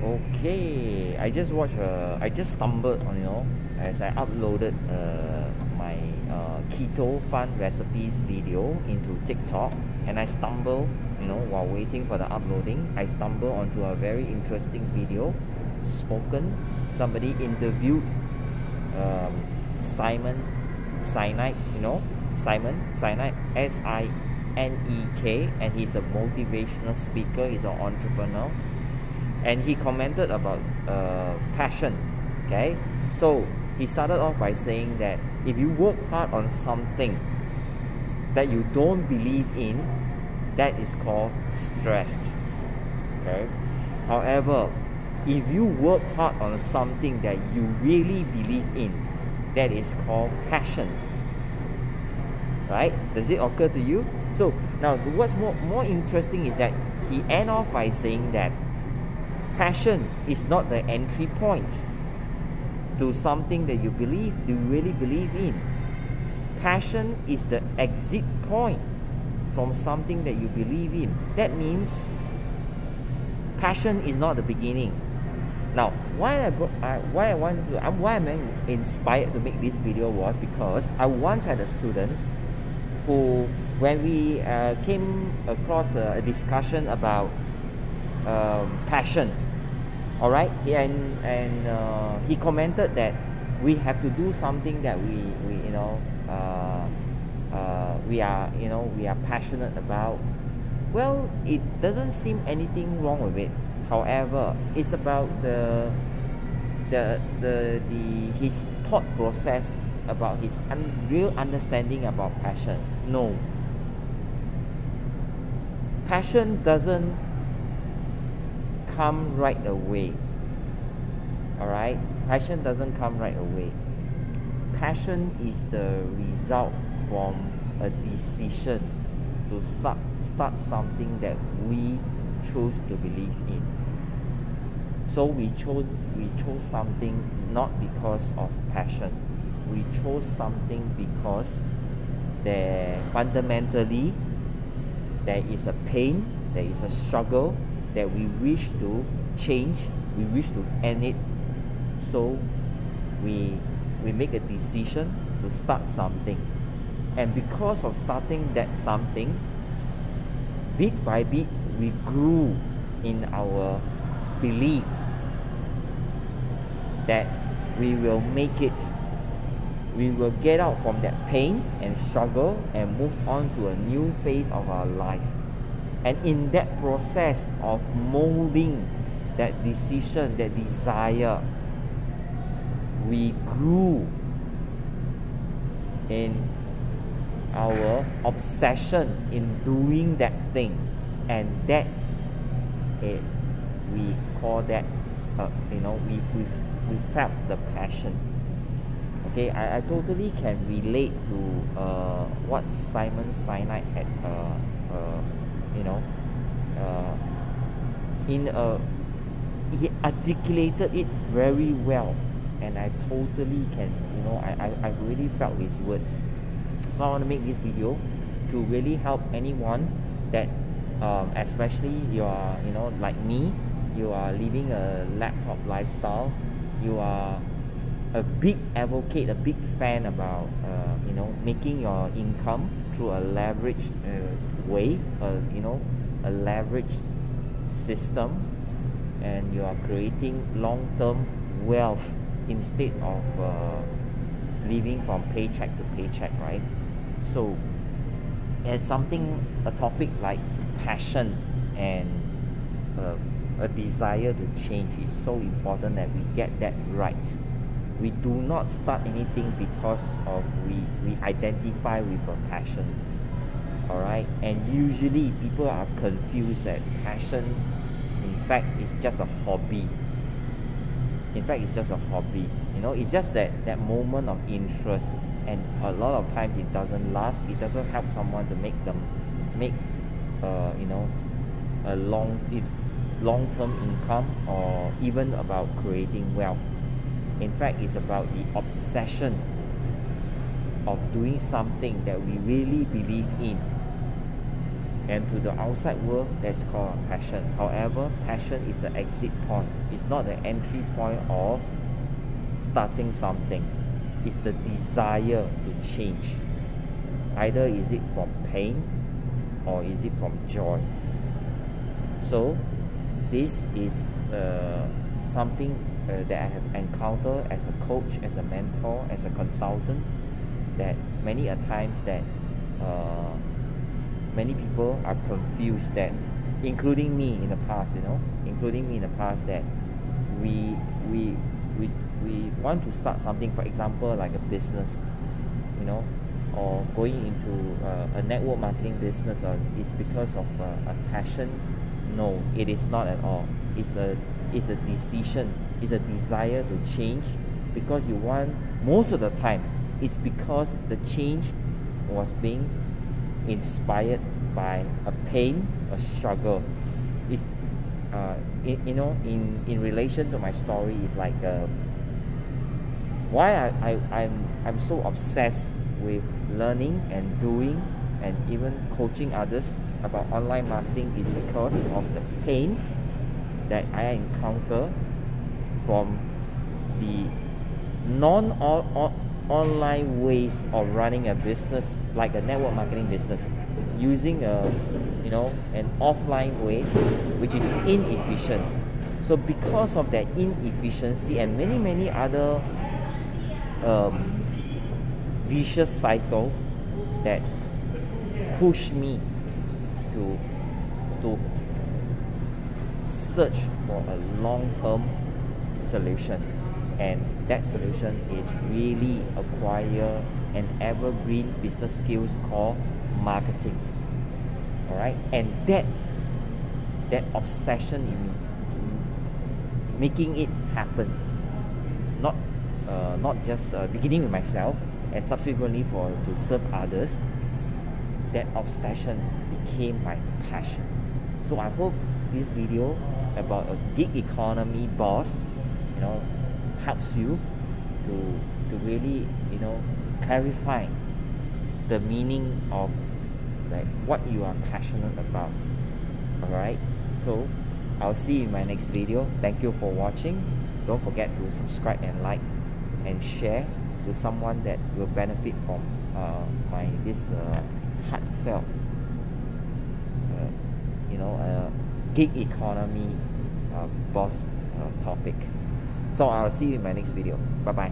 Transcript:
Okay, I just watched. I just stumbled on as I uploaded my keto fun recipes video into TikTok, and I stumbled while waiting for the uploading. I stumbled onto a very interesting video. Somebody interviewed Simon Sinek. Simon Sinek, Sinek, and he's a motivational speaker. He's an entrepreneur. And he commented about passion. Okay, so he started off by saying that if you work hard on something that you don't believe in, that is called stressed. Okay, however, if you work hard on something that you really believe in, that is called passion. Right? Does it occur to you? So now what's more interesting is that he end off by saying that passion is not the entry point to something that you really believe in. Passion is the exit point from something that you believe in. That means passion is not the beginning. Now, why I'm inspired to make this video was because I once had a student who, when we came across a discussion about passion, all right, and he commented that we have to do something that we are passionate about. Well, it doesn't seem anything wrong with it. However, it's about his thought process about his real understanding about passion. No, passion doesn't come right away. All right, passion doesn't come right away. Passion is the result from a decision to start something that we choose to believe in. So we chose something not because of passion. We chose something because fundamentally there is a pain, there is a struggle that we wish to change, we wish to end it. So we make a decision to start something, and because of starting that something, bit by bit we grew in our belief that we will make it. We will get out from that pain and struggle and move on to a new phase of our life. And in that process of molding that decision, that desire, we grew in our obsession in doing that thing, and that we call that we felt the passion. Okay, I totally can relate to what Simon Sinek had he articulated it very well, and I totally can, I really felt his words. So I want to make this video to really help anyone that especially you are, like me, you are living a laptop lifestyle, you are a big advocate, a big fan about making your income through a leverage way, a leverage system, and you are creating long-term wealth instead of living from paycheck to paycheck, right? So as a topic like passion and a desire to change is so important that we get that right. We do not start anything because of we identify with a passion. All right, and usually people are confused that passion, in fact, is just a hobby. In fact, it's just a hobby. It's just that moment of interest, and a lot of times it doesn't last. It doesn't help someone to make a long-term income, or even about creating wealth. In fact, it's about the obsession of doing something that we really believe in. And to the outside world, that's called passion. However, passion is the exit point. It's not the entry point of starting something. It's the desire to change. Either is it from pain or is it from joy. So this is something that I have encountered as a coach, as a mentor, as a consultant, that many a times that many people are confused, that including me in the past, that we want to start something, for example, like a business, or going into a network marketing business, is because of a passion. No, it is not at all. It's a decision. It's a desire to change, because you want, most of the time it's because the change was being inspired by a pain, a struggle. It's in relation to my story, is like why I'm so obsessed with learning and doing and even coaching others about online marketing, is because of the pain that I encounter from the non-online ways of running a business, like a network marketing business, using an offline way, which is inefficient. So because of that inefficiency and many other vicious cycle that push me to search for a long-term solution, and that solution is really acquire an evergreen business skills called marketing. All right, and that obsession in making it happen, not just beginning with myself and subsequently to serve others, that obsession became my passion. So I hope this video about a gig economy boss, helps you to really, clarify the meaning of like what you are passionate about. Alright, so I'll see you in my next video. Thank you for watching. Don't forget to subscribe and like and share to someone that will benefit from this heartfelt gig economy boss topic. So I'll see you in my next video. Bye bye.